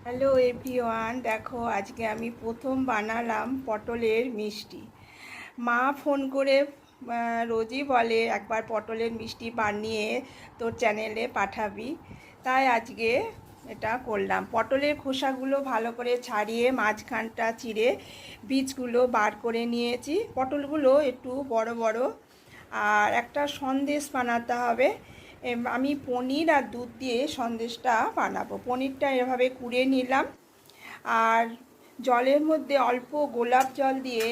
Hello everyone, দেখো আজকে আমি প্রথম বানালাম পটলের মিষ্টি। মা ফোন করে রোজই বলে একবার পটলের মিষ্টি বানিয়ে তোর চ্যানেলে পাঠাবি, তাই আজকে এটা করলাম। পটলের খোসাগুলো ভালো করে ছাড়িয়ে মাঝখানটা চিড়ে বীজগুলো বার করে নিয়েছি। পটলগুলো একটু বড় বড়। আর একটা সন্দেশ বানাতে হবে। আমি পনির আর দুধ দিয়ে সন্দেশটা বানাবো। পনিরটা এভাবে কুড়ে নিলাম, আর জলের মধ্যে অল্প গোলাপ জল দিয়ে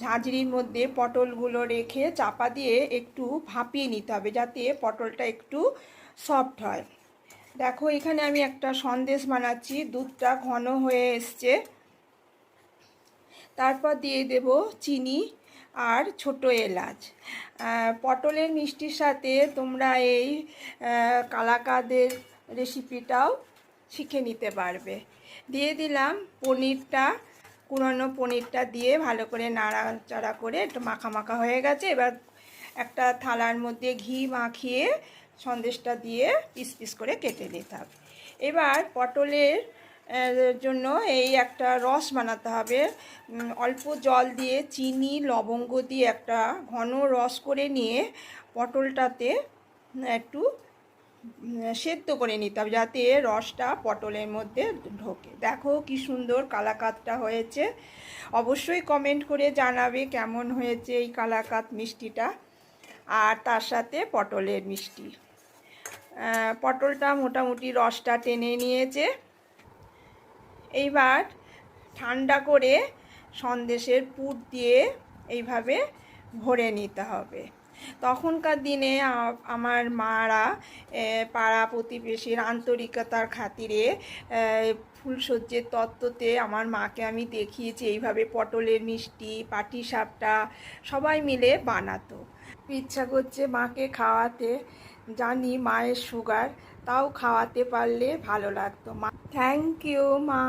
ঝাঁঝরির মধ্যে পটলগুলো রেখে চাপা দিয়ে একটু ভাপিয়ে নিতে হবে, যাতে পটলটা একটু সফট হয়। দেখো এখানে আমি একটা সন্দেশ বানাচ্ছি, দুধটা ঘন হয়ে এসছে। তারপর দিয়ে দেব চিনি আর ছোট এলাচ। পটলের মিষ্টির সাথে তোমরা এই কালাকাঁদের রেসিপিটাও শিখে নিতে পারবে। দিয়ে দিলাম পনিরটা, কুড়ানো পনিরটা দিয়ে ভালো করে নাড়াচাড়া করে একটু মাখা মাখা হয়ে গেছে। এবার একটা থালার মধ্যে ঘি মাখিয়ে সন্দেশটা দিয়ে পিস পিস করে কেটে নিতে হবে। এবার পটলের জন্য এই একটা রস বানাতে হবে। অল্প জল দিয়ে চিনি লবঙ্গ দিয়ে একটা ঘন রস করে নিয়ে পটলটাতে একটু সেদ্ধ করে নিতে হবে, যাতে রসটা পটলের মধ্যে ঢোকে। দেখো কি সুন্দর কালাকাঁদটা হয়েছে। অবশ্যই কমেন্ট করে জানাবে কেমন হয়েছে এই কালাকাঁদ মিষ্টিটা, আর তার সাথে পটলের মিষ্টি। পটলটা মোটামুটি রসটা টেনে নিয়েছে। এইবার ঠান্ডা করে সন্দেশের পুর দিয়ে এইভাবে ভরে নিতে হবে। তখনকার দিনে আমার মারা পাড়া প্রতিবেশীর আন্তরিকতার খাতিরে ফুলসজ্জের তত্ত্বতে আমার মাকে আমি দেখিয়েছি এইভাবে পটলের মিষ্টি, পাটিসাপটা সবাই মিলে বানাতো। ইচ্ছা করছে মাকে খাওয়াতে, জানি মায়ের সুগার, তাও খাওয়াতে পারলে ভালো লাগতো। মা, থ্যাংক ইউ মা।